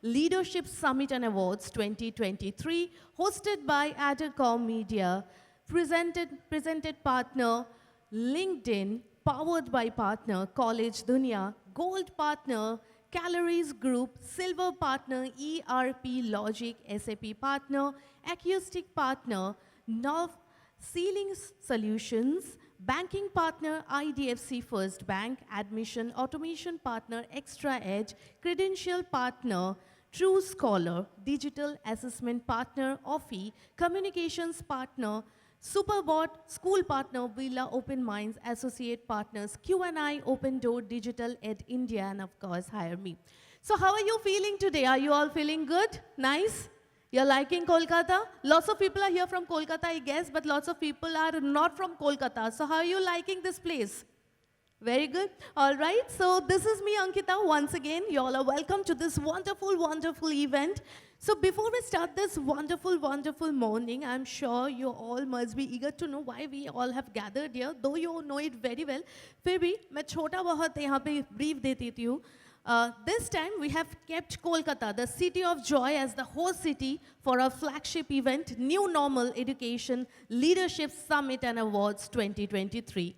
Leadership Summit and Awards 2023, hosted by ArdorComm Media, presented partner LinkedIn, powered by partner College Dunia, gold partner Kalorex Group, silver partner ERP Logic, SAP partner, acoustic partner Nav Ceiling Solutions, banking partner IDFC First Bank, admission automation partner Extra Edge, credential partner True Scholar, digital assessment partner Offi, communications partner Superbot, school partner Villa Open Minds, associate partners Q&I, Open Door, Digital Ed India, and of course Hire Me. So how are you feeling today? Are you all feeling good? Nice? You're liking Kolkata? Lots of people are here from Kolkata, I guess, but lots of people are not from Kolkata. So how are you liking this place? Very good. All right. So this is me, Ankita, once again. You all are welcome to this wonderful, wonderful event. So before we start this wonderful, wonderful morning, I'm sure you all must be eager to know why we all have gathered here, though you know it very well. फिर भी मैं छोटा बहुत यहाँ पे brief देती हूँ. This time we have kept Kolkata, the city of joy, as the host city for our flagship event, New Normal Education Leadership Summit and Awards 2023.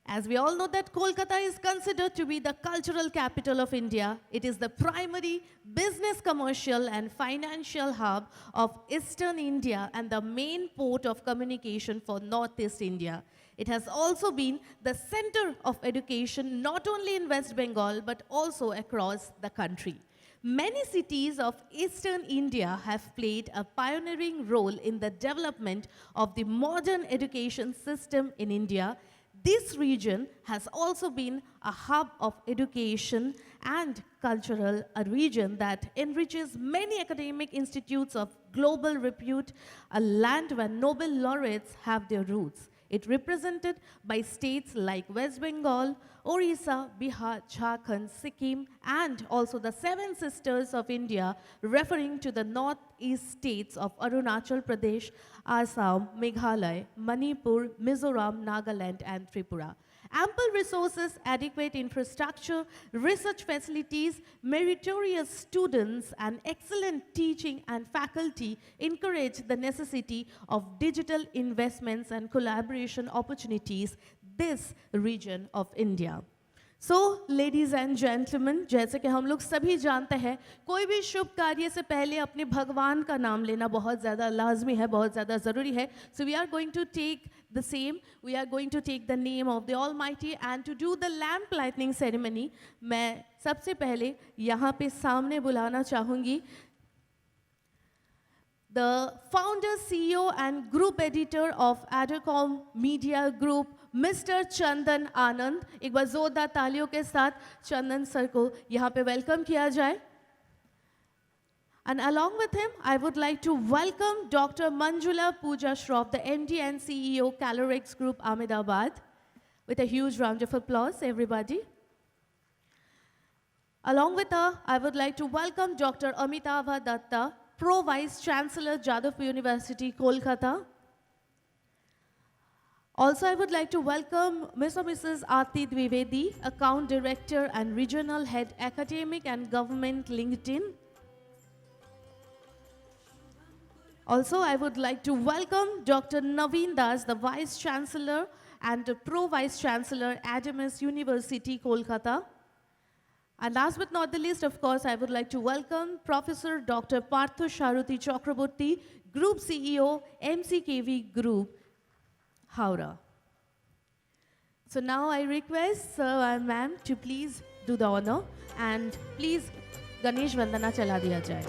As we all know that Kolkata is considered to be the cultural capital of India, it is the primary business, commercial and financial hub of Eastern India and the main port of communication for Northeast India. It has also been the center of education not only in West Bengal but also across the country. Many cities of Eastern India have played a pioneering role in the development of the modern education system in India. This region has also been a hub of education and cultural, a region that enriches many academic institutes of global repute, a land where Nobel laureates have their roots. It represented by states like West Bengal, Orissa, Bihar, Jharkhand, Sikkim, and also the Seven Sisters of India, referring to the northeast states of Arunachal Pradesh, Assam, Meghalaya, Manipur, Mizoram, Nagaland, and Tripura. Ample resources, adequate infrastructure, research facilities, meritorious students, and excellent teaching and faculty encourage the necessity of digital investments and collaboration opportunities this region of India. So, ladies and gentlemen, जैसे कि हम लोग सभी जानते हैं, कोई भी शुभ कार्य से पहले अपने भगवान का नाम लेना बहुत ज़्यादा लाजमी है, बहुत ज़्यादा ज़रूरी है. So we are going to take the same. We are going to take the name of the Almighty and to do the lamp lighting ceremony. मैं सबसे पहले यहाँ पे सामने बुलाना चाहूँगी the founder, CEO, and group editor of ArdorComm Media Group, Mr. Chandan Anand. एक बार जोरदार तालियों के साथ चंदन सर को यहाँ पे वेलकम किया जाए. And along with him, I would like to welcome Dr. Manjula Pooja Shroff, the MD and CEO, Kalorex Group, Ahmedabad, with a huge round of applause, everybody. Along with her, I would like to welcome Dr. Amitava Datta, Pro Vice-Chancellor, Jadavpur University, Kolkata. Also, I would like to welcome Ms. or Mrs. Aarti Dwivedi, Account Director and Regional Head, Academic and Government, LinkedIn. Also, I would like to welcome Dr. Naveen Das, the Vice-Chancellor and Pro Vice-Chancellor, Adamas University, Kolkata. And last but not the least, of course, I would like to welcome Professor Dr. Parthasarathi Chakraborthy, Group CEO, MCKV Group, Howrah. So now I request Sir and Ma'am to please do the honor and please Ganesh Vandana chala diya jaye.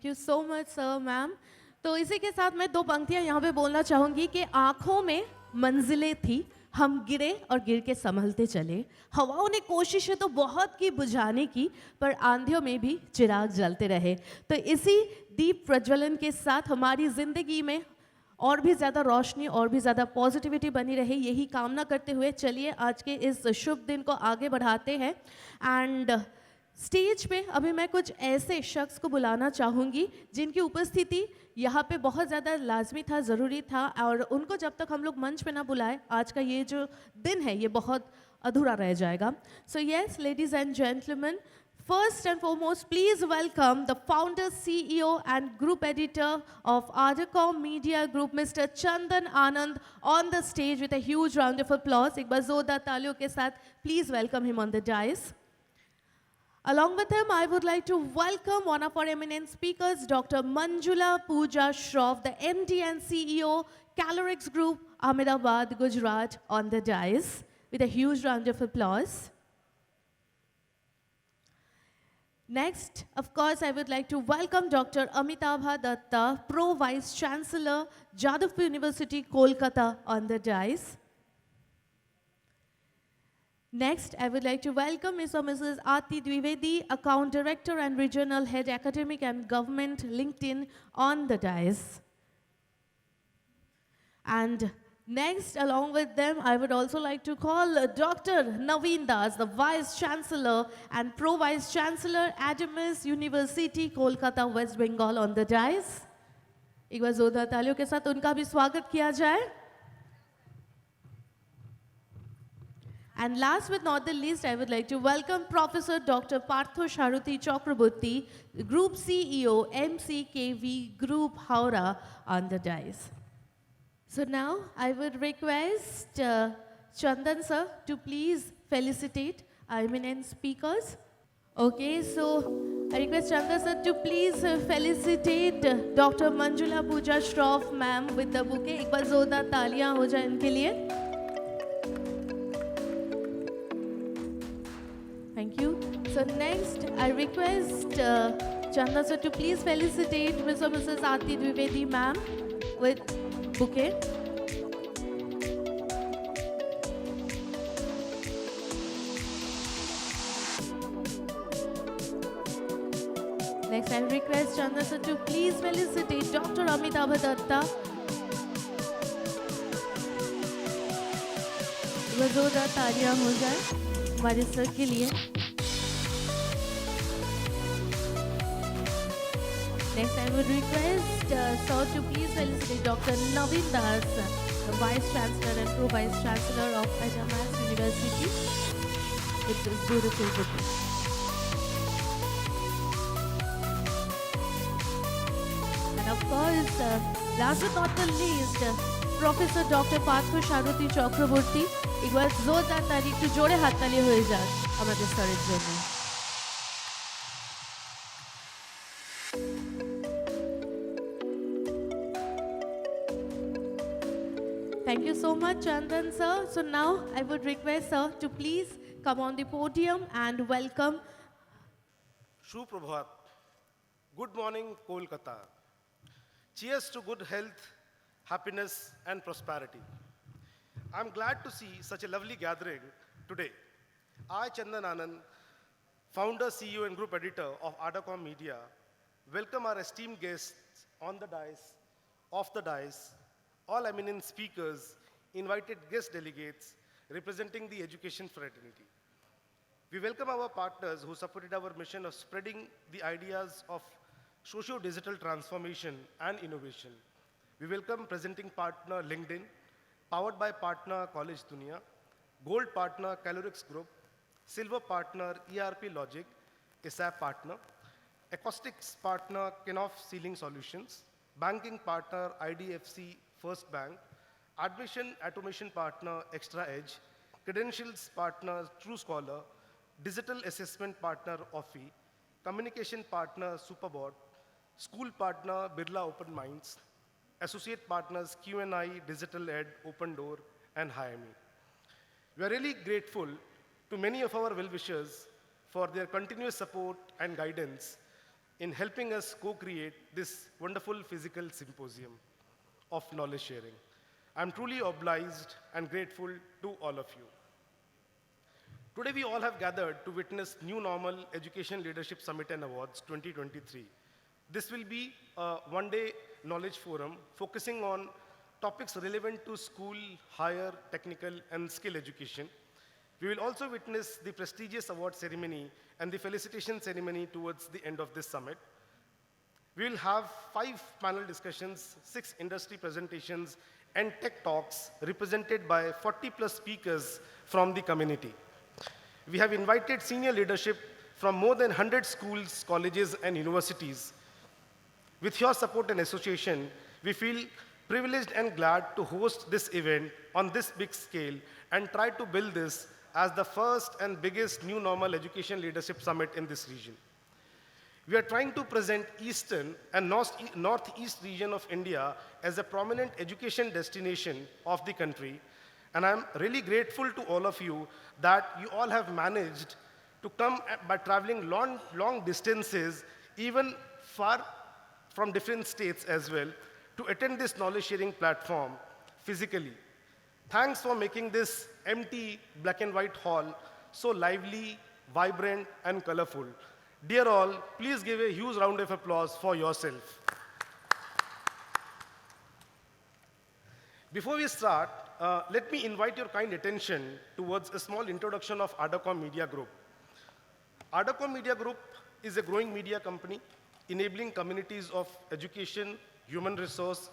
You so much sir ma'am. तो इसी के साथ मैं दो पंक्तियां यहाँ पे बोलना चाहूँगी कि आँखों में मंजिलें थी, हम गिरे और गिर के संभलते चले। हवाओं ने कोशिशें तो बहुत की बुझाने की, पर आंधियों में भी चिराग जलते रहे। तो इसी दीप प्रज्वलन के साथ हमारी ज़िंदगी में और भी ज़्यादा रोशनी और भी ज़्यादा पॉजिटिविटी बनी रहे, यही कामना करते हुए चलिए आज के इस शुभ दिन को आगे बढ़ाते हैं। एंड स्टेज पे अभी मैं कुछ ऐसे शख्स को बुलाना चाहूँगी जिनकी उपस्थिति यहाँ पे बहुत ज़्यादा लाजमी था, ज़रूरी था, और उनको जब तक हम लोग मंच पे ना बुलाए आज का ये जो दिन है ये बहुत अधूरा रह जाएगा। So yes ladies and gentleman, first and foremost, please welcome the founder, CEO and group editor of ArdorComm Media Group, Mr. Chandan Anand, on the stage with a huge round of applause. एक बार जोरदार तालियों के साथ please welcome him on the dais. Along with him, I would like to welcome one of our eminent speakers, Dr. Manjula Pooja Shroff, the MD and CEO, Kalorex Group, Ahmedabad, Gujarat, on the dais with a huge round of applause. Next, of course, I would like to welcome Dr. Amitava Datta, Pro Vice-Chancellor, Jadavpur University, Kolkata, on the dais. Next, I would like to welcome Ms. or Mrs. Aarti Dwivedi, Account Director and Regional Head Academic and Government, LinkedIn, on the dais. And next, along with them, I would also like to call Dr. Naveen Das, the Vice-Chancellor and Pro Vice-Chancellor, Adamas University, Kolkata, West Bengal, on the dais. एक बार जोरदार तालियों के साथ उनका भी स्वागत किया जाए. And last but not the least, I would like to welcome Professor Dr. Parthasarathi Chakraborthy, Group CEO, MCKV Group, Howrah, on the dais. So now I would request Chandan sir to please felicitate our eminent speakers. Okay, so I request Chandan sir to please felicitate Dr. Manjula Pooja Shroff ma'am with the bouquet. एक बार जोरदार तालियां हो जाए इनके लिए. Thank you. So next I request Chandan sir to please felicitate Ms. or Mrs. Aarti Dwivedi ma'am with bouquet. Next, I request Chandan sir to please felicitate Dr. Amitava Datta. जोरदार तालियां हो जाए हमारे सर के लिए. Next, I would request sir to please felicitate Dr. Naveen Das, the Vice-Chancellor and Pro Vice-Chancellor of Adamas University, with this beautiful book. And of course, last but not the least, Professor Dr. Parthasarathi Chakraborthy. एक बार जोरदार ताली একটু জোরে হাততালি হয়ে যাক আমাদের স্যারের জন্য. Thank you so much, Chandan sir. So now I would request sir to please come on the podium and welcome. Suprabhat. Good morning, Kolkata. Cheers to good health, happiness, and prosperity. I'm glad to see such a lovely gathering today. I, Chandan Anand, founder, CEO, and group editor of ArdorComm Media, welcome our esteemed guests on the dais, off the dais, all eminent speakers, invited guest delegates representing the education fraternity. We welcome our partners who supported our mission of spreading the ideas of socio-digital transformation and innovation. We welcome presenting partner LinkedIn, powered by partner College Dunia, gold partner Kalorex Group, silver partner ERP Logic, SAP partner, acoustics partner Kenoff Sealing Solutions, banking partner IDFC First Bank, admission automation partner Extra Edge, credentials partner True Scholar, digital assessment partner OFI, communication partner Superbot, school partner Birla Open Minds, associate partners Q&I, Digital Ed, Open Door, and HireMe. We are really grateful to many of our well-wishers for their continuous support and guidance in helping us co-create this wonderful physical symposium of knowledge sharing. I'm truly obliged and grateful to all of you. Today we all have gathered to witness New Normal Education Leadership Summit and Awards 2023. This will be a one-day knowledge forum focusing on topics relevant to school, higher, technical, and skill education. We will also witness the prestigious award ceremony and the felicitation ceremony towards the end of this summit. We will have 5 panel discussions, 6 industry presentations, and tech talks represented by 40+ speakers from the community. We have invited senior leadership from more than 100 schools, colleges, and universities. With your support and association, we feel privileged and glad to host this event on this big scale and try to build this as the first and biggest New Normal Education Leadership Summit in this region. We are trying to present Eastern and Northeast region of India as a prominent education destination of the country, and I'm really grateful to all of you that you all have managed to come by traveling long distances, even far from different states as well, to attend this knowledge sharing platform physically. Thanks for making this empty black and white hall so lively, vibrant, and colorful. Dear all, please give a huge round of applause for yourself. Before we start, let me invite your kind attention towards a small introduction of ArdorComm Media Group. ArdorComm Media Group is a growing media company enabling communities of education, human resource,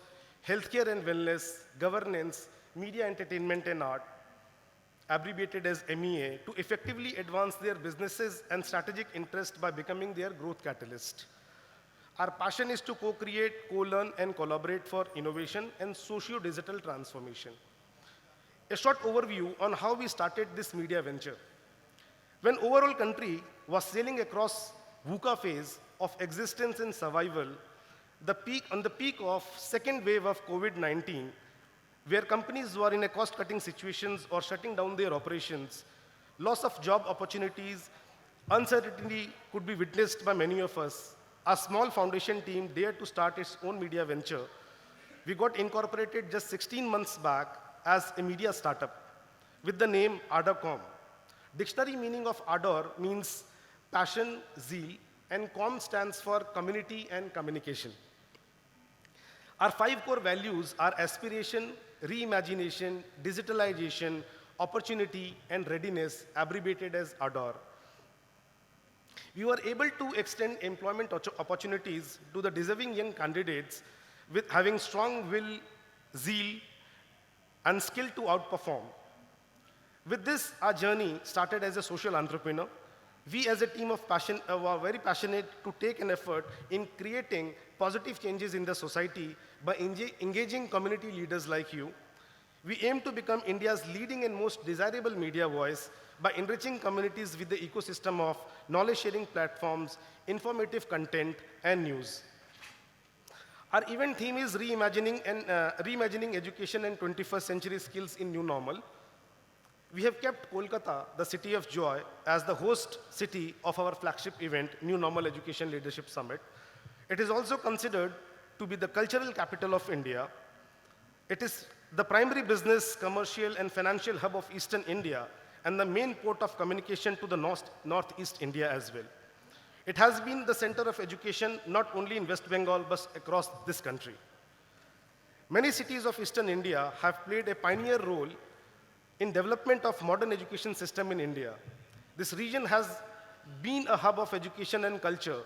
healthcare and wellness, governance, media entertainment and art, abbreviated as MEA, to effectively advance their businesses and strategic interests by becoming their growth catalyst. Our passion is to co-create, co-learn, and collaborate for innovation and socio-digital transformation. A short overview on how we started this media venture. When overall country was sailing across VUCA phase of existence and survival, on the peak of second wave of COVID-19, where companies were in a cost-cutting situations or shutting down their operations, loss of job opportunities, uncertainty could be witnessed by many of us. Our small foundation team dared to start its own media venture. We got incorporated just 16 months back as a media startup with the name ArdorComm. Dictionary meaning of Ardor means passion, zeal, and comm stands for community and communication. Our 5 core values are aspiration, reimagination, digitalization, opportunity, and readiness, abbreviated as Ardor. We were able to extend employment opportunities to the deserving young candidates with having strong will, zeal, and skill to outperform. With this, our journey started as a social entrepreneur. We as a team of passion were very passionate to take an effort in creating positive changes in the society by engaging community leaders like you. We aim to become India's leading and most desirable media voice by enriching communities with the ecosystem of knowledge-sharing platforms, informative content, and news. Our event theme is reimagining education and 21st century skills in new normal. We have kept Kolkata, the city of joy, as the host city of our flagship event, New Normal Education Leadership Summit. It is also considered to be the cultural capital of India. It is the primary business, commercial, and financial hub of Eastern India, and the main port of communication to the Northeast India as well. It has been the center of education not only in West Bengal, but across this country. Many cities of Eastern India have played a pioneer role in development of modern education system in India. This region has been a hub of education and culture,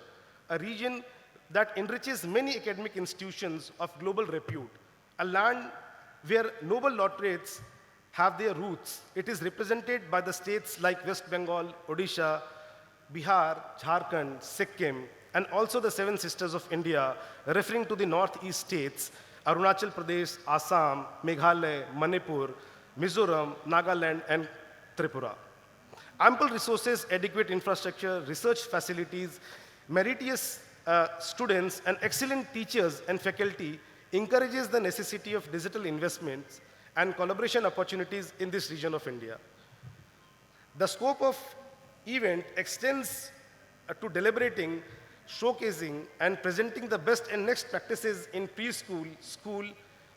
a region that enriches many academic institutions of global repute, a land where Nobel laureates have their roots. It is represented by the states like West Bengal, Odisha, Bihar, Jharkhand, Sikkim, and also the 7 sisters of India, referring to the northeast states, Arunachal Pradesh, Assam, Meghalaya, Manipur, Mizoram, Nagaland, and Tripura. Ample resources, adequate infrastructure, research facilities, meritorious students, and excellent teachers and faculty encourages the necessity of digital investments and collaboration opportunities in this region of India. The scope of event extends to deliberating showcasing and presenting the best and next practices in preschool, school,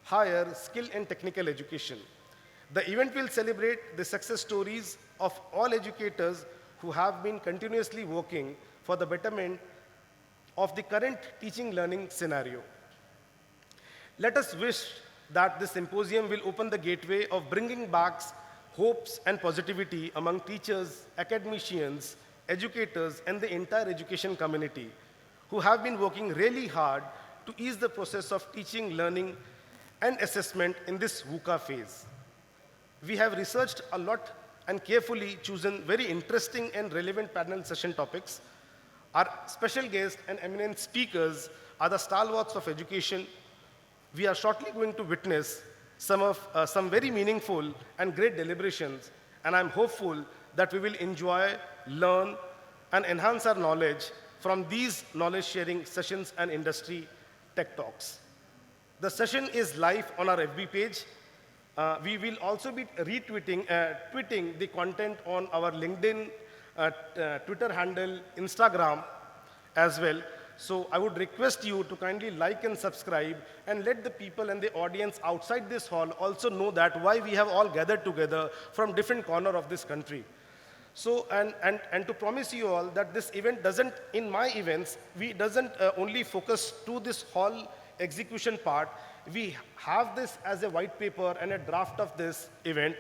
higher, skill and technical education. The event will celebrate the success stories of all educators who have been continuously working for the betterment of the current teaching learning scenario. Let us wish that this symposium will open the gateway of bringing back hopes and positivity among teachers, academicians, educators, and the entire education community who have been working really hard to ease the process of teaching, learning, and assessment in this VUCA phase. We have researched a lot and carefully chosen very interesting and relevant panel session topics. Our special guests and eminent speakers are the stalwarts of education. We are shortly going to witness some very meaningful and great deliberations, and I'm hopeful that we will enjoy, learn, and enhance our knowledge from these knowledge-sharing sessions and industry tech talks. The session is live on our FB page. We will also be retweeting, tweeting the content on our LinkedIn, Twitter handle, Instagram as well. So I would request you to kindly like and subscribe and let the people and the audience outside this hall also know that why we have all gathered together from different corners of this country. So, and to promise you all that this event doesn't, in my events, we doesn't only focus to this hall execution part. We have this as a white paper and a draft of this event.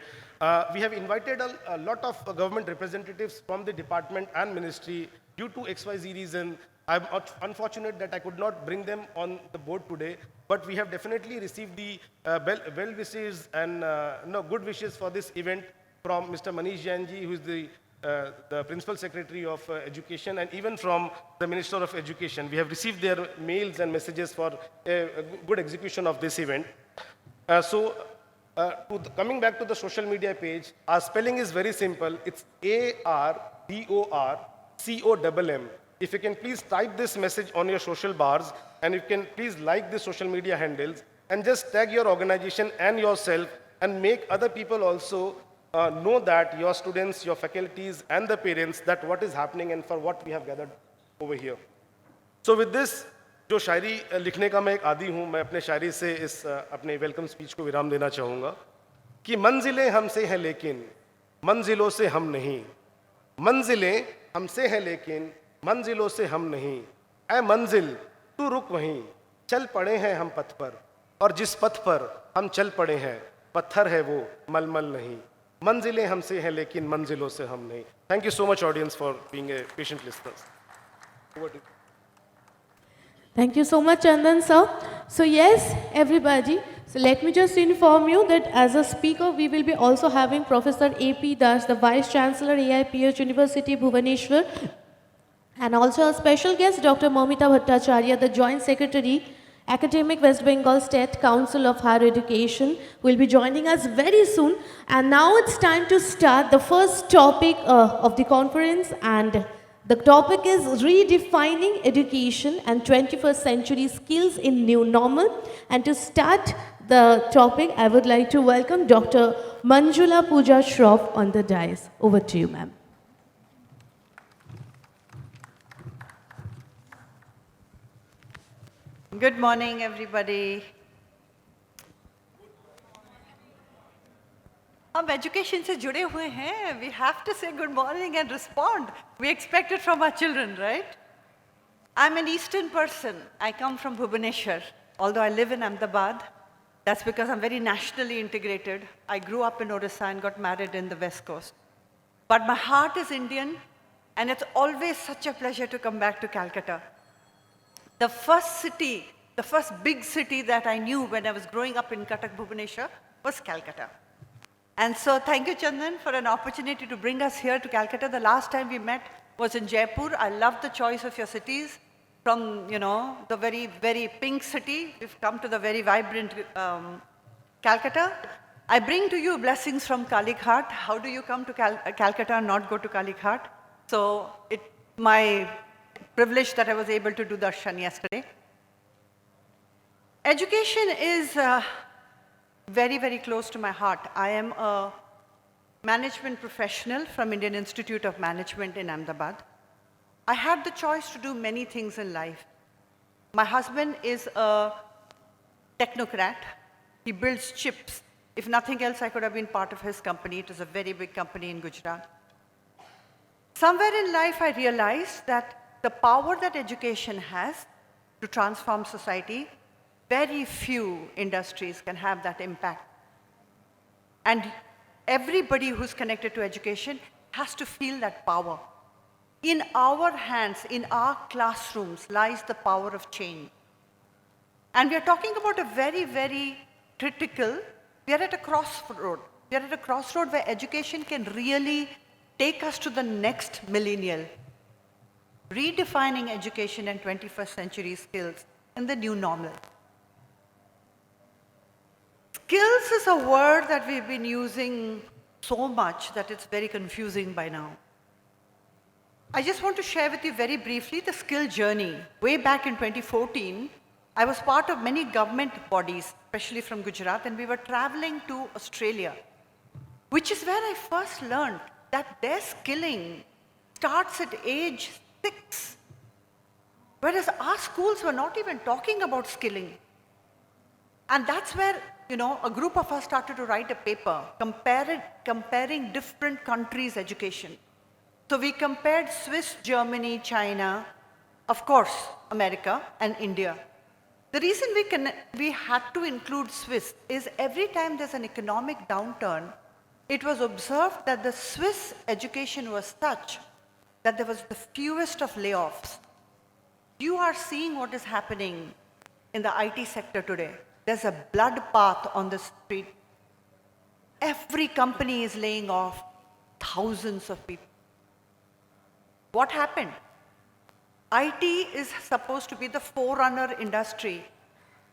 We have invited a lot of government representatives from the department and ministry. Due to XYZ reason, I'm unfortunate that I could not bring them on the board today, but we have definitely received the well wishes and good wishes for this event from Mr. Manish Jainji, who is the Principal Secretary of Education, and even from the Minister of Education. We have received their mails and messages for a good execution of this event. Coming back to the social media page, our spelling is very simple. It's ARDORCOMM. If you can please type this message on your social bars, and you can please like the social media handles, and just tag your organization and yourself, and make other people also know that your students, your faculties, and the parents that what is happening and for what we have gathered over here. So with this, जो शायरी लिखने का मैं एक आदी हूँ, मैं अपने शायरी से इस अपने वेलकम स्पीच को विराम देना चाहूँगा कि मंजिलें हमसे हैं लेकिन मंजिलों से हम नहीं, मंजिलें हमसे हैं लेकिन मंजिलों से हम नहीं, ऐ मंजिल तू रुक वहीं, चल पड़े हैं हम पथ पर, और जिस पथ पर हम चल पड़े हैं पत्थर है वो मलमल नहीं, मंजिलें हमसे हैं लेकिन मंजिलों से हम नहीं. Thank you so much, audience, for being a patient listeners. Over to you. Thank you so much, Chandan sir. So yes, everybody, so let me just inform you that as a speaker, we will be also having Professor A.P. Das, the Vice-Chancellor, AIPH University, Bhubaneswar, and also a special guest, Dr. Momita Bhattacharya, the Joint Secretary, Academic West Bengal State Council of Higher Education, will be joining us very soon. And now it's time to start the first topic of the conference, and the topic is redefining education and 21st century skills in new normal. And to start the topic, I would like to welcome Dr. Manjula Pooja Shroff on the dais. Over to you, ma'am. Good morning, everybody. हम education से जुड़े हुए हैं. We have to say good morning and respond. We expect it from our children, right? I'm an Eastern person. I come from Bhubaneswar, although I live in Ahmedabad. That's because I'm very nationally integrated. I grew up in Odisha and got married in the West Coast. But my heart is Indian, and it's always such a pleasure to come back to Calcutta. The first city, the first big city that I knew when I was growing up in Cuttack, Bhubaneswar, was Calcutta. And so thank you, Chandan, for an opportunity to bring us here to Calcutta. The last time we met was in Jaipur. I love the choice of your cities. From, the very, very pink city, we've come to the very vibrant Calcutta. I bring to you blessings from Kalighat. How do you come to Calcutta and not go to Kalighat? So it's my privilege that I was able to do darshan yesterday. Education is very, very close to my heart. I am a management professional from Indian Institute of Management in Ahmedabad. I had the choice to do many things in life. My husband is a technocrat. He builds chips. If nothing else, I could have been part of his company. It is a very big company in Gujarat. Somewhere in life, I realized that the power that education has to transform society, very few industries can have that impact. And everybody who's connected to education has to feel that power. In our hands, in our classrooms, lies the power of change. And we are talking about a very, very critical, we are at a crossroad. We are at a crossroad where education can really take us to the next millennial. Redefining education and 21st century skills in the new normal. Skills is a word that we've been using so much that it's very confusing by now. I just want to share with you very briefly the skill journey. Way back in 2014, I was part of many government bodies, especially from Gujarat, and we were traveling to Australia, which is where I first learned that their skilling starts at age 6. Whereas our schools were not even talking about skilling. And that's where, a group of us started to write a paper comparing different countries' education. So we compared Swiss, Germany, China, of course, America, and India. The reason we had to include Swiss is every time there's an economic downturn, it was observed that the Swiss education was such that there was the fewest of layoffs. You are seeing what is happening in the IT sector today. There's a bloodbath on the street. Every company is laying off thousands of people. What happened? IT is supposed to be the forerunner industry.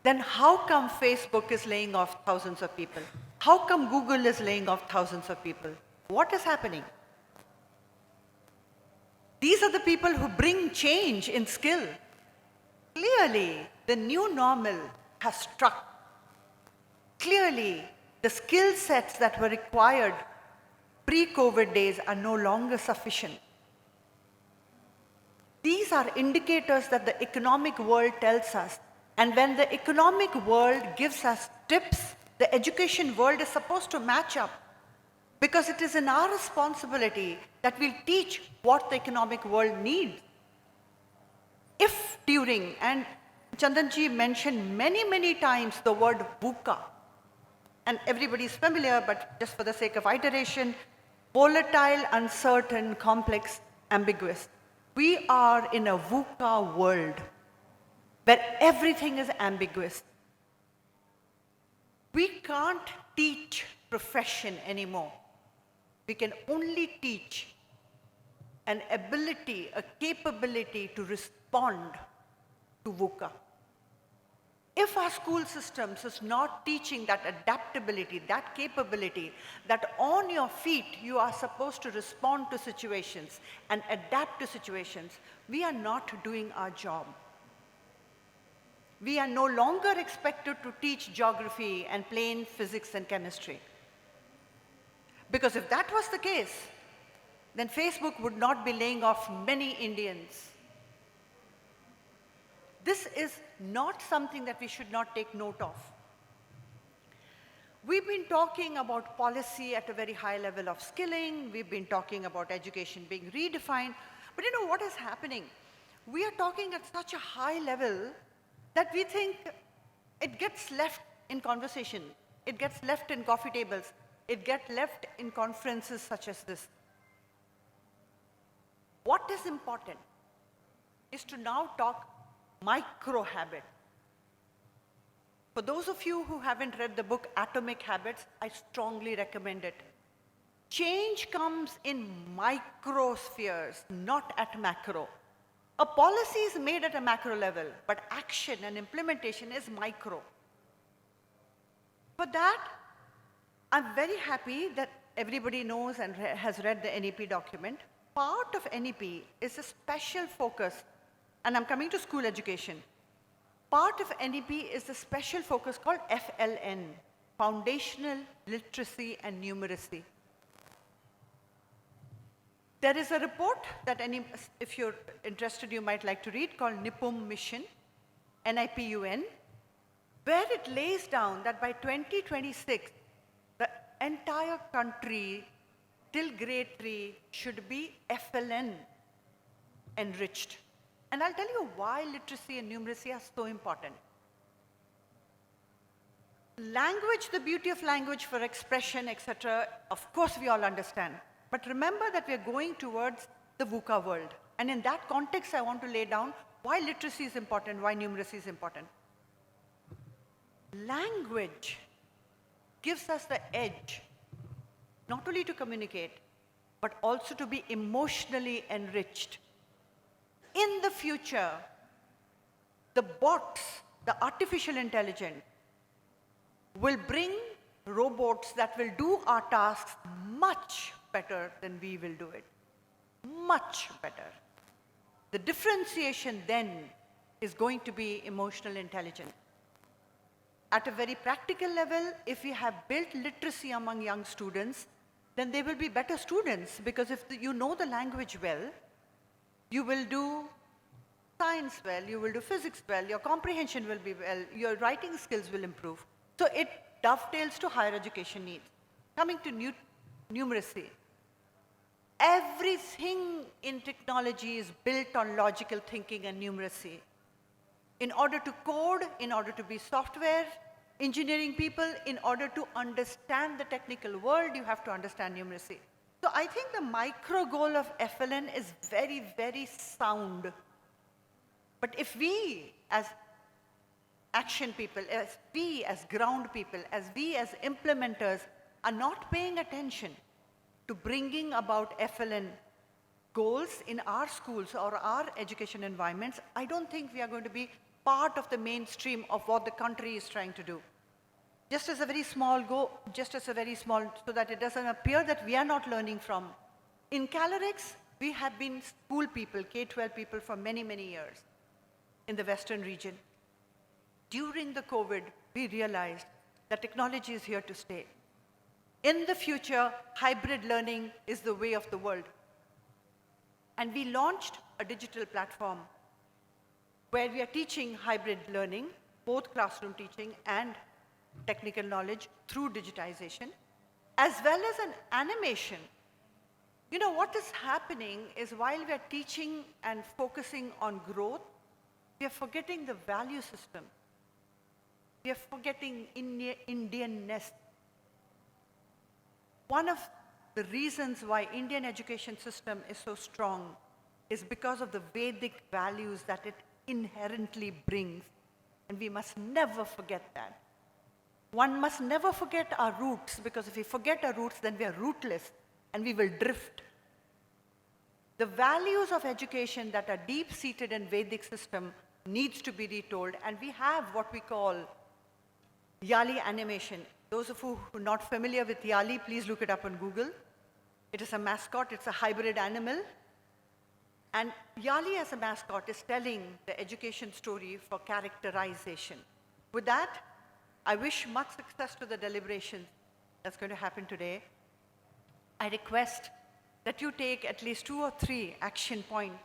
Then how come Facebook is laying off thousands of people? How come Google is laying off thousands of people? What is happening? These are the people who bring change in skill. Clearly, the new normal has struck. Clearly, the skill sets that were required pre-COVID days are no longer sufficient. These are indicators that the economic world tells us. And when the economic world gives us tips, the education world is supposed to match up. Because it is in our responsibility that we'll teach what the economic world needs. If during, and Chandanji mentioned many, many times the word VUCA, and everybody's familiar, but just for the sake of iteration, volatile, uncertain, complex, ambiguous. We are in a VUCA world where everything is ambiguous. We can't teach profession anymore. We can only teach an ability, a capability to respond to VUCA. If our school systems is not teaching that adaptability, that capability, that on your feet you are supposed to respond to situations and adapt to situations, we are not doing our job. We are no longer expected to teach geography and plain physics and chemistry. Because if that was the case, then Facebook would not be laying off many Indians. This is not something that we should not take note of. We've been talking about policy at a very high level of skilling. We've been talking about education being redefined. But you know what is happening? We are talking at such a high level that we think it gets left in conversation. It gets left in coffee tables. It gets left in conferences such as this. What is important is to now talk micro habit. For those of you who haven't read the book Atomic Habits, I strongly recommend it. Change comes in microspheres, not at macro. A policy is made at a macro level, but action and implementation is micro. For that, I'm very happy that everybody knows and has read the NEP document. Part of NEP is a special focus, and I'm coming to school education. Part of NEP is a special focus called FLN, Foundational Literacy and Numeracy. There is a report that if you're interested, you might like to read called NIPUM Mission, NIPUN, where it lays down that by 2026, the entire country till grade 3 should be FLN enriched. And I'll tell you why literacy and numeracy are so important. Language, the beauty of language for expression, etc., of course we all understand. But remember that we are going towards the VUCA world. And in that context, I want to lay down why literacy is important, why numeracy is important. Language gives us the edge, not only to communicate, but also to be emotionally enriched. In the future, the bots, the artificial intelligence, will bring robots that will do our tasks much better than we will do it. Much better. The differentiation then is going to be emotional intelligence. At a very practical level, if we have built literacy among young students, then they will be better students, because if you know the language well, you will do science well, you will do physics well, your comprehension will be well, your writing skills will improve. So it dovetails to higher education needs. Coming to numeracy. Everything in technology is built on logical thinking and numeracy. In order to code, in order to be software engineering people, in order to understand the technical world, you have to understand numeracy. So I think the micro goal of FLN is very, very sound. But if we as action people, as we as ground people, as we as implementers are not paying attention to bringing about FLN goals in our schools or our education environments, I don't think we are going to be part of the mainstream of what the country is trying to do. Just as a very small goal, so that it doesn't appear that we are not learning from. In Kalorex, we have been school people, K-12 people for many, many years in the Western region. During the COVID, we realized that technology is here to stay. In the future, hybrid learning is the way of the world. And we launched a digital platform where we are teaching hybrid learning, both classroom teaching and technical knowledge through digitization, as well as an animation. You know, what is happening is while we are teaching and focusing on growth, we are forgetting the value system. We are forgetting Indianness. One of the reasons why Indian education system is so strong is because of the Vedic values that it inherently brings. And we must never forget that. One must never forget our roots, because if we forget our roots, then we are rootless and we will drift. The values of education that are deep-seated in Vedic system needs to be retold, and we have what we call Yali animation. Those of you who are not familiar with Yali, please look it up on Google. It is a mascot, it's a hybrid animal. And Yali as a mascot is telling the education story for characterization. With that, I wish much success to the deliberation that's going to happen today. I request that you take at least 2 or 3 action points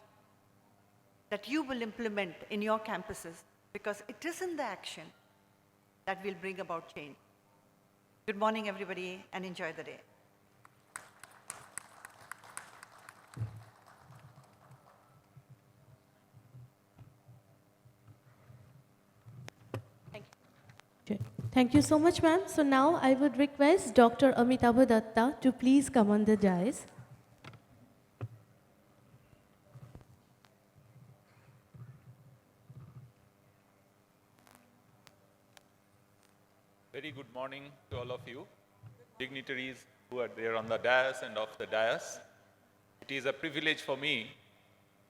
that you will implement in your campuses, because it is in the action that will bring about change. Good morning, everybody, and enjoy the day. Thank you. Okay. Thank you so much, ma'am. So now I would request Dr. Amitava Datta to please come on the dais. Very good morning to all of you, dignitaries who are there on the dais and off the dais. It is a privilege for me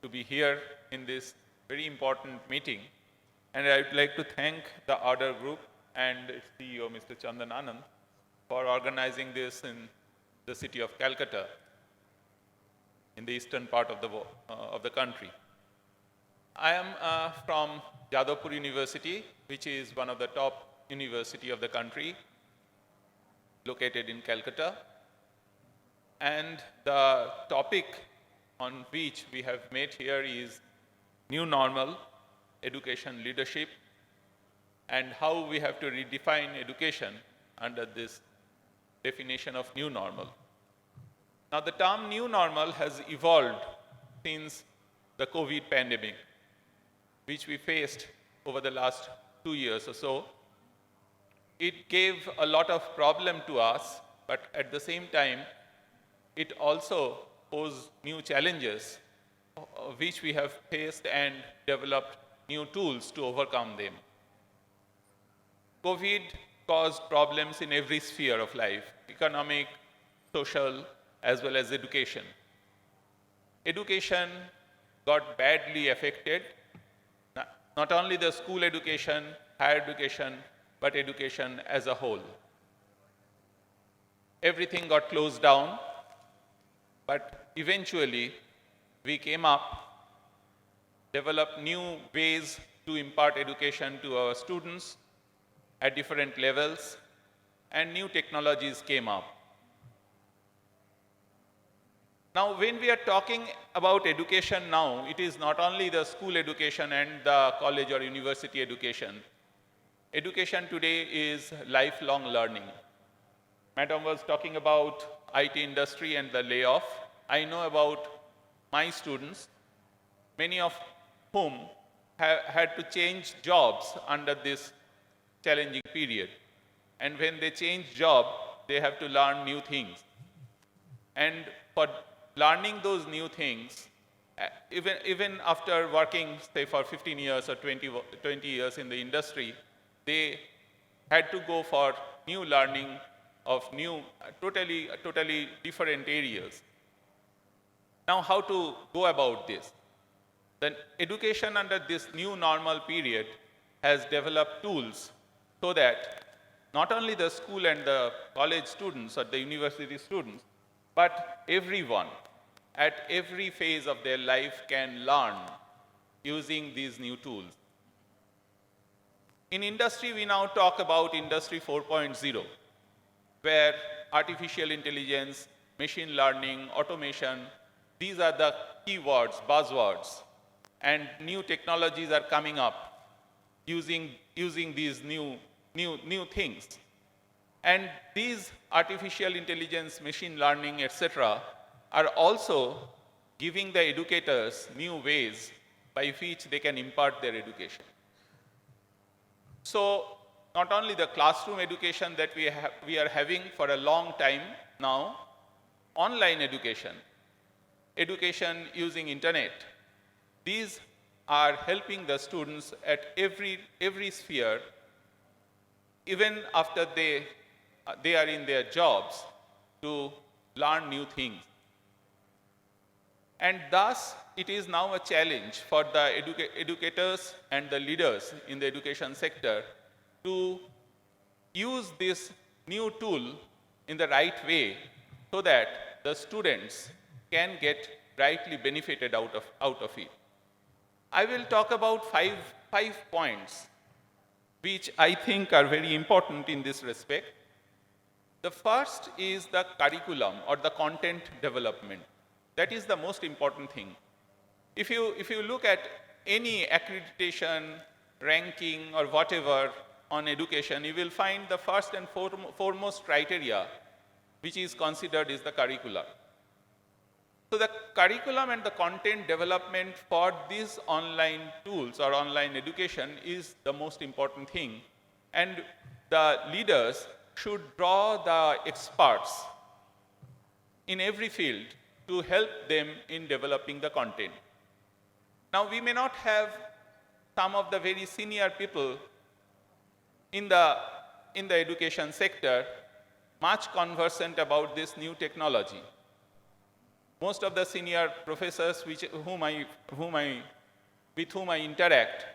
to be here in this very important meeting, and I would like to thank the Ardor Group and its CEO, Mr. Chandan Anand, for organizing this in the city of Calcutta, in the eastern part of the country. I am from Jadavpur University, which is one of the top university of the country, located in Calcutta. And the topic on which we have met here is new normal, education leadership, and how we have to redefine education under this definition of new normal. Now, the term new normal has evolved since the COVID pandemic, which we faced over the last 2 years or so. It gave a lot of problem to us, but at the same time, it also posed new challenges, which we have faced and developed new tools to overcome them. COVID caused problems in every sphere of life, economic, social, as well as education. Education got badly affected, not only the school education, higher education, but education as a whole. Everything got closed down, but eventually we came up, developed new ways to impart education to our students at different levels, and new technologies came up. Now, when we are talking about education now, it is not only the school education and the college or university education. Education today is lifelong learning. Madam was talking about IT industry and the layoff. I know about my students, many of whom had to change jobs under this challenging period. And when they change job, they have to learn new things. And for learning those new things, even after working, say, for 15 years or 20 years in the industry, they had to go for new learning of new, totally different areas. Now, how to go about this? The education under this new normal period has developed tools so that not only the school and the college students or the university students, but everyone at every phase of their life can learn using these new tools. In industry, we now talk about Industry 4.0, where artificial intelligence, machine learning, automation, these are the keywords, buzzwords, and new technologies are coming up using these new things. And these artificial intelligence, machine learning, etc., are also giving the educators new ways by which they can impart their education. So, not only the classroom education that we are having for a long time now, online education, education using internet, these are helping the students at every sphere, even after they are in their jobs, to learn new things. And thus, it is now a challenge for the educators and the leaders in the education sector to use this new tool in the right way so that the students can get rightly benefited out of it. I will talk about five points which I think are very important in this respect. The first is the curriculum or the content development. That is the most important thing. If you look at any accreditation, ranking, or whatever on education, you will find the first and foremost criteria which is considered is the curriculum. So the curriculum and the content development for these online tools or online education is the most important thing. And the leaders should draw the experts in every field to help them in developing the content. Now, we may not have some of the very senior people in the education sector much conversant about this new technology. Most of the senior professors with whom I interact,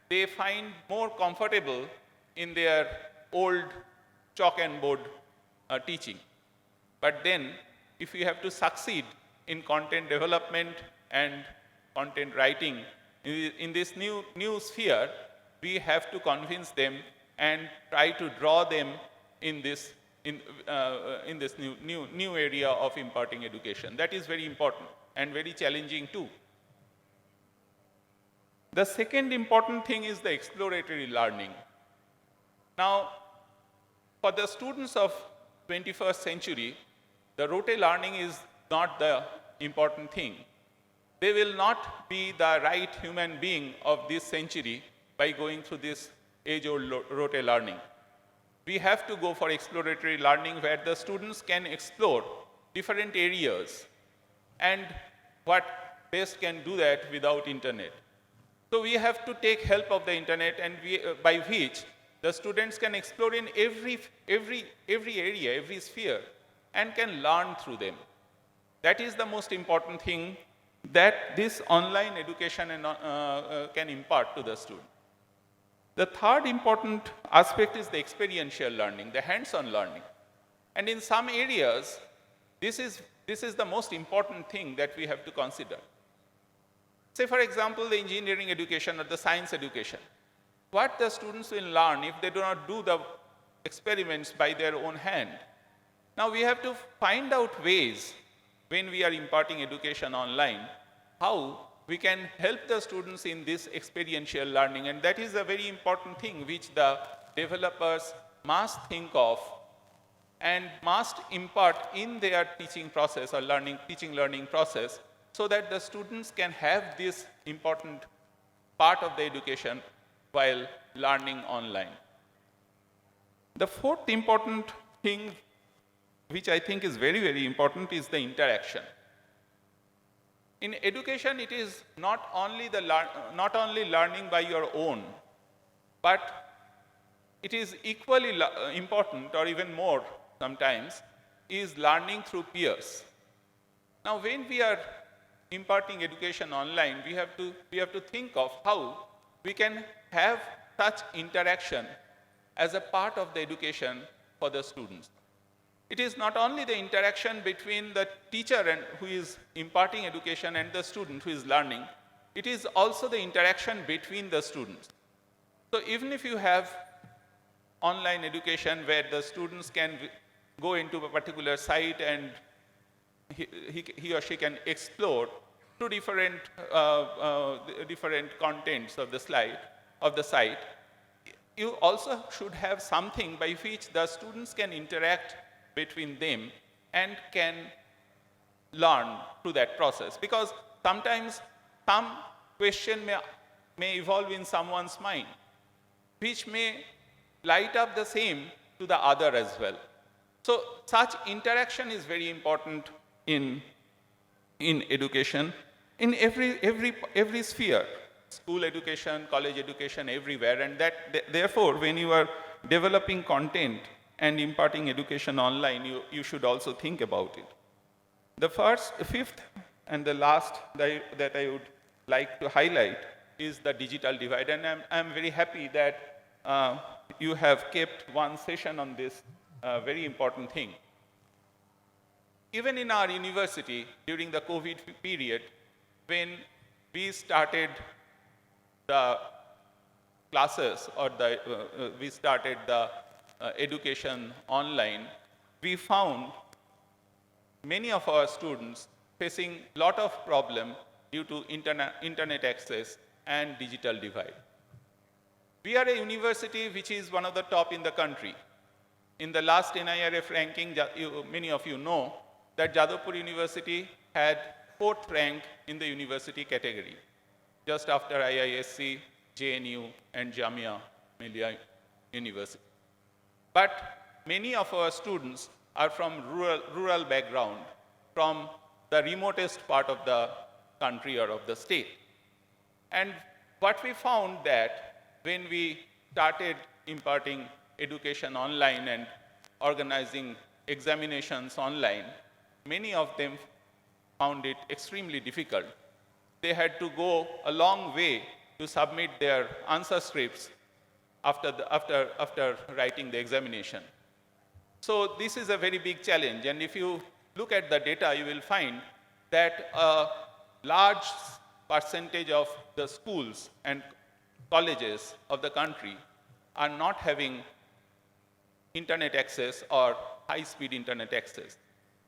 they find more comfortable in their old chalk and board teaching. But then, if you have to succeed in content development and content writing in this new sphere, we have to convince them and try to draw them in this in this new area of imparting education. That is very important and very challenging too. The second important thing is the exploratory learning. Now, for the students of 21st century, the rote learning is not the important thing. They will not be the right human being of this century by going through this age-old rote learning. We have to go for exploratory learning where the students can explore different areas and what best can do that without internet. So we have to take help of the internet and by which the students can explore in every area, every sphere and can learn through them. That is the most important thing that this online education can impart to the student. The third important aspect is the experiential learning, the hands-on learning. And in some areas, this is the most important thing that we have to consider. Say, for example, the engineering education or the science education. What the students will learn if they do not do the experiments by their own hand. Now, we have to find out ways when we are imparting education online, how we can help the students in this experiential learning. And that is a very important thing which the developers must think of and must impart in their teaching process or teaching-learning process so that the students can have this important part of the education while learning online. The fourth important thing, which I think is very, very important, is the interaction. In education, it is not only learning by your own, but it is equally important, or even more sometimes, is learning through peers. Now, when we are imparting education online, we have to think of how we can have such interaction as a part of the education for the students. It is not only the interaction between the teacher and who is imparting education and the student who is learning, it is also the interaction between the students. So even if you have online education where the students can go into a particular site and he or she can explore through different contents of the site, you also should have something by which the students can interact between them and can learn through that process. Because sometimes some question may evolve in someone's mind, which may light up the same to the other as well. So such interaction is very important in education, in every sphere, school education, college education, everywhere. And therefore, when you are developing content and imparting education online, you should also think about it. The fifth, and the last that I would like to highlight is the digital divide. And I'm very happy that you have kept one session on this very important thing. Even in our university, during the COVID period, when we started the classes or we started the education online, we found many of our students facing a lot of problem due to internet access and digital divide. We are a university which is one of the top in the country. In the last NIRF ranking, many of you know that Jadavpur University had 4th rank in the university category, just after IISc, JNU, and Jamia Millia University. But many of our students are from rural background, from the remotest part of the country or of the state. And what we found that when we started imparting education online and organizing examinations online, many of them found it extremely difficult. They had to go a long way to submit their answer scripts after writing the examination. So this is a very big challenge, and if you look at the data, you will find that a large percentage of the schools and colleges of the country are not having internet access or high-speed internet access.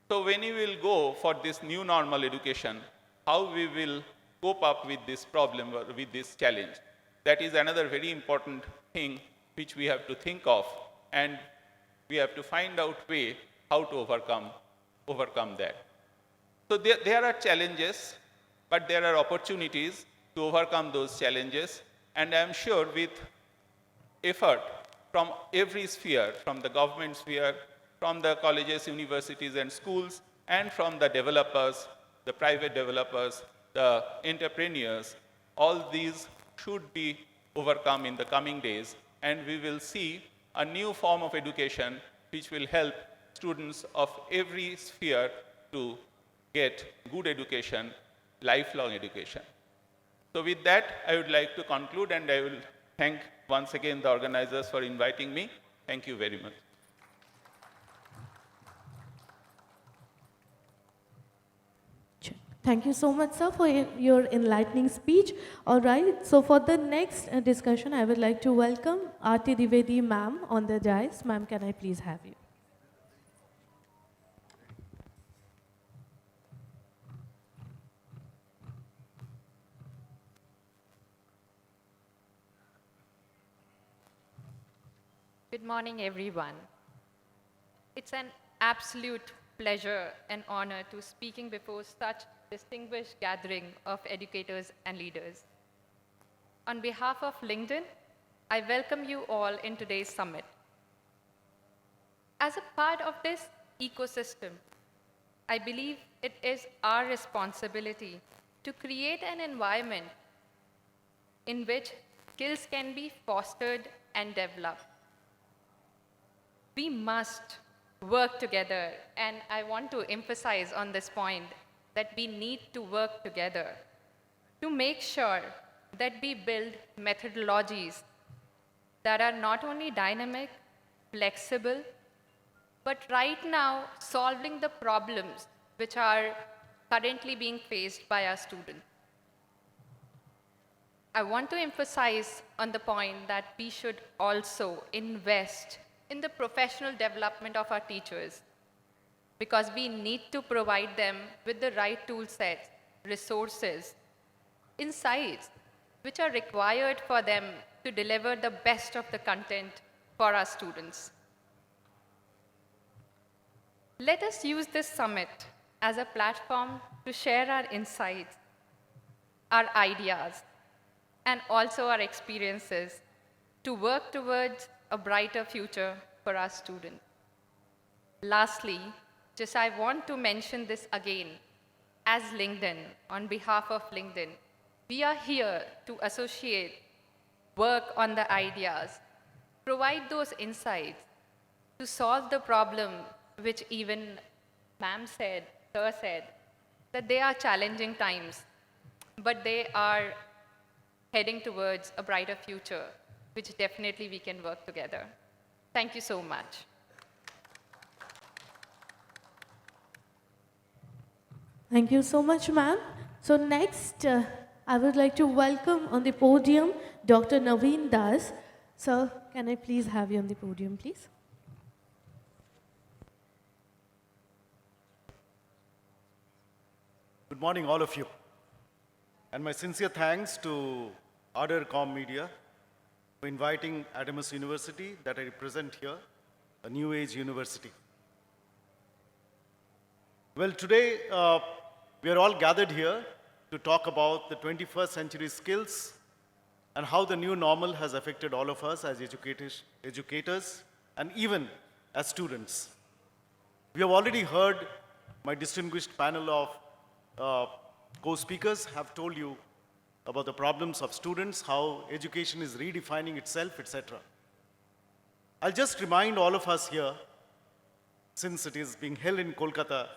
So when we will go for this new normal education, how we will cope up with this problem or with this challenge? That is another very important thing which we have to think of, and we have to find out way how to overcome that. So there are challenges, but there are opportunities to overcome those challenges, and I am sure with effort from every sphere, from the government sphere, from the colleges, universities, and schools, and from the developers, the private developers, the entrepreneurs, all these should be overcome in the coming days, and we will see a new form of education which will help students of every sphere to get good education, lifelong education. So with that, I would like to conclude, and I will thank once again the organizers for inviting me. Thank you very much. Thank you so much, sir, for your enlightening speech. All right, so for the next discussion, I would like to welcome Aarti Dwivedi ma'am on the dais. Ma'am, can I please have you? Good morning, everyone. It's an absolute pleasure and honor to speaking before such distinguished gathering of educators and leaders. On behalf of LinkedIn, I welcome you all in today's summit. As a part of this ecosystem, I believe it is our responsibility to create an environment in which skills can be fostered and developed. We must work together, and I want to emphasize on this point that we need to work together to make sure that we build methodologies that are not only dynamic, flexible, but right now solving the problems which are currently being faced by our students. I want to emphasize on the point that we should also invest in the professional development of our teachers, because we need to provide them with the right tool sets, resources, insights, which are required for them to deliver the best of the content for our students. Let us use this summit as a platform to share our insights, our ideas, and also our experiences to work towards a brighter future for our students. Lastly, just I want to mention this again. As LinkedIn, on behalf of LinkedIn, we are here to associate, work on the ideas, provide those insights to solve the problem which even ma'am said, sir said, that they are challenging times, but they are heading towards a brighter future, which definitely we can work together. Thank you so much. Thank you so much, ma'am. So next, I would like to welcome on the podium Dr. Naveen Das. Sir, can I please have you on the podium, please? Good morning, all of you. And my sincere thanks to ArdorComm Media for inviting Adamas University that I represent here, a new age university. Well, today we are all gathered here to talk about the 21st century skills and how the new normal has affected all of us as educators and even as students. We have already heard my distinguished panel of co-speakers have told you about the problems of students, how education is redefining itself, etc. I'll just remind all of us here, since it is being held in Kolkata,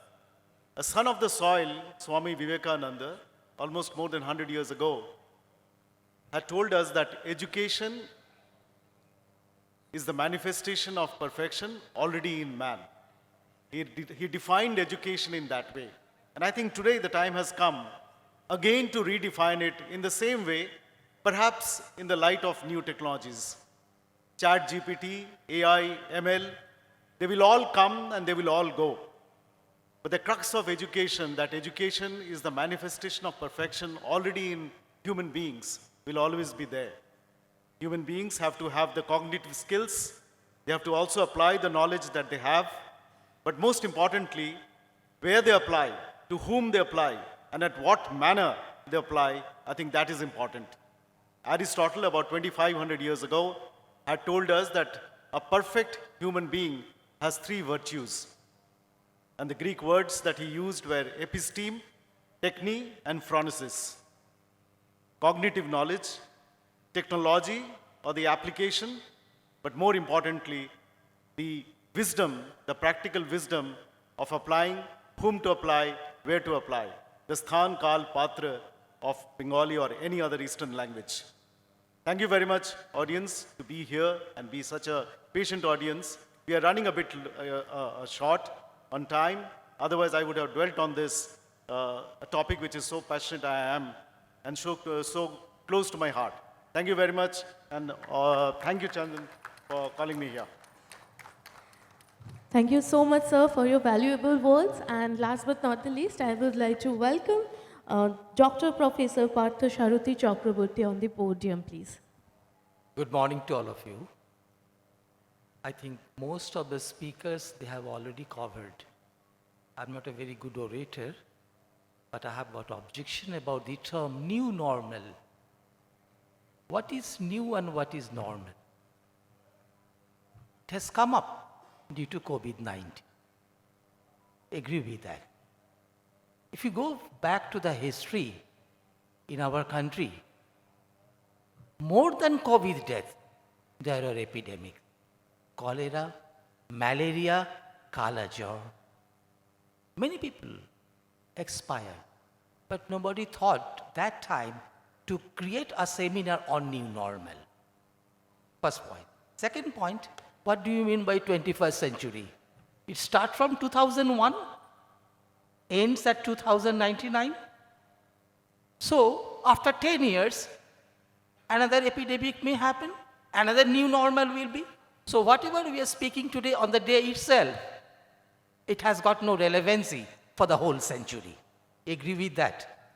a son of the soil, Swami Vivekananda, almost more than 100 years ago, had told us that education is the manifestation of perfection already in man. He defined education in that way. And I think today the time has come again to redefine it in the same way, perhaps in the light of new technologies. ChatGPT, AI, ML, They will all come and they will all go. But the crux of education, that education is the manifestation of perfection already in human beings, will always be there. Human beings have to have the cognitive skills. They have to also apply the knowledge that they have. But most importantly, where they apply, to whom they apply, and at what manner they apply, I think that is important. Aristotle, about 2,500 years ago, had told us that a perfect human being has 3 virtues. And the Greek words that he used were episteme, techne, and phronesis. Cognitive knowledge, technology, or the application, but more importantly, the wisdom, the practical wisdom of applying, whom to apply, where to apply. The sthan, kal, patra of Bengali or any other Eastern language. Thank you very much, audience, to be here and be such a patient audience. We are running a bit short on time. Otherwise, I would have dwelt on this a topic which is so passionate I am and so close to my heart. Thank you very much, and thank you, Chandan, for calling me here. Thank you so much, sir, for your valuable words. And last but not the least, I would like to welcome Dr. Professor Parthasarathi Chakraborthy on the podium, please. Good morning to all of you. I think most of the speakers, they have already covered. I'm not a very good orator, but I have got objection about the term new normal. What is new and what is normal? It has come up due to COVID-19. Agree with that. If you go back to the history in our country, more than COVID death, there are epidemics. Cholera, malaria, kala jar. Many people expired, but nobody thought that time to create a seminar on new normal. First point. Second point, what do you mean by 21st century? It starts from 2001, ends at 2099. So, after 10 years, another epidemic may happen, another new normal will be. So, whatever we are speaking today on the day itself, it has got no relevancy for the whole century. Agree with that?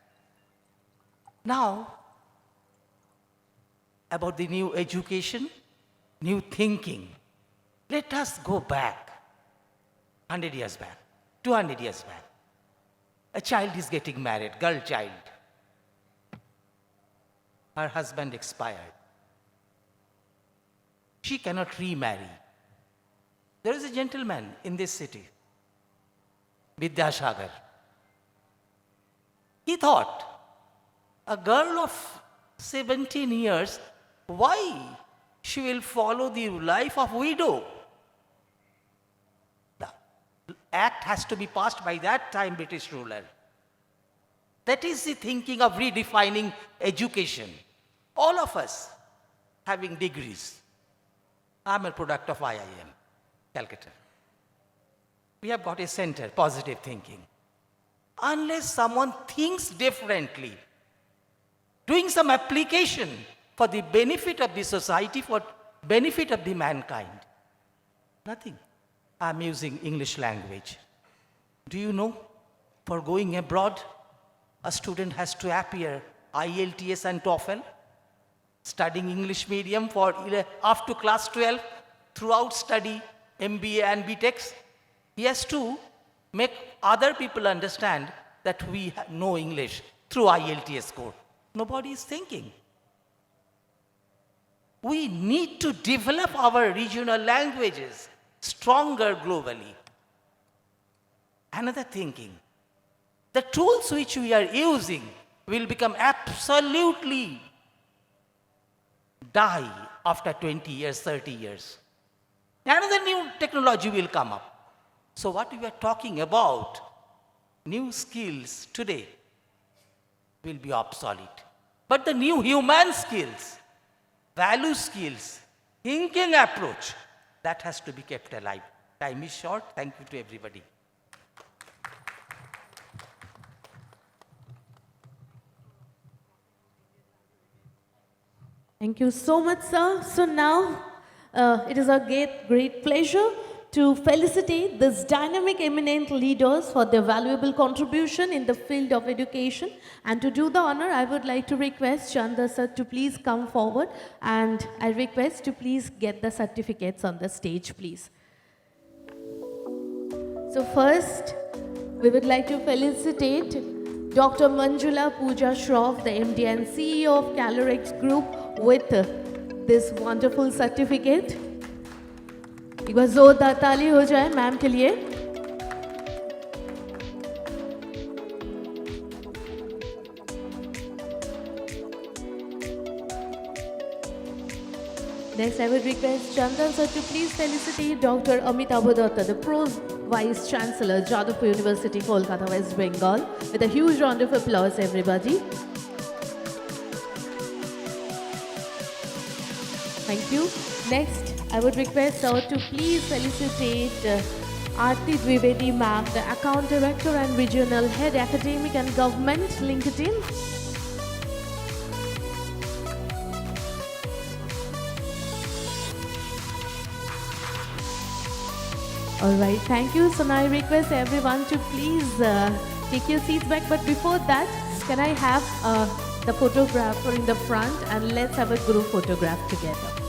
Now, about the new education, new thinking. Let us go back, 100 years back, 200 years back. A child is getting married, girl child. Her husband expired. She cannot remarry. There is a gentleman in this city, Vidyasagar. He thought, a girl of 17 years, why she will follow the life of widow? The act has to be passed by that time British ruler. That is the thinking of redefining education. All of us having degrees. I'm a product of IIM, Calcutta. We have got a center, positive thinking. Unless someone thinks differently, doing some application for the benefit of the society, for benefit of the mankind, nothing. I'm using English language. Do you know, for going abroad, a student has to appear IELTS and TOEFL, studying English medium for up to class 12, throughout study MBA and BTechs. He has to make other people understand that we know English through IELTS code. Nobody is thinking. We need to develop our regional languages stronger globally. Another thinking, the tools which we are using will become absolutely die after 20 years, 30 years. Another new technology will come up. So what we are talking about, new skills today will be obsolete. But the new human skills, value skills, thinking approach, that has to be kept alive. Time is short. Thank you to everybody. Thank you so much, sir. So now, it is a great pleasure to felicitate these dynamic eminent leaders for their valuable contribution in the field of education. And to do the honor, I would like to request Chandan sir to please come forward, and I request to please get the certificates on the stage, please. So first, we would like to felicitate Dr. Manjula Pooja Shroff, the MD and CEO of Kalorex Group, with this wonderful certificate. एक बार जोरदार ताली हो जाए ma'am के लिए. Next, I would request Chandan sir to please felicitate Dr. Amitava Datta, the Prof, Vice-Chancellor, Jadavpur University, Kolkata, West Bengal, with a huge round of applause, everybody. Thank you. Next, I would request sir to please felicitate Aarti Dwivedi ma'am, the Account Director and Regional Head, Academic and Government, LinkedIn. All right, thank you. So now I request everyone to please take your seats back. But before that, can I have the photographer in the front, and let's have a group photograph together.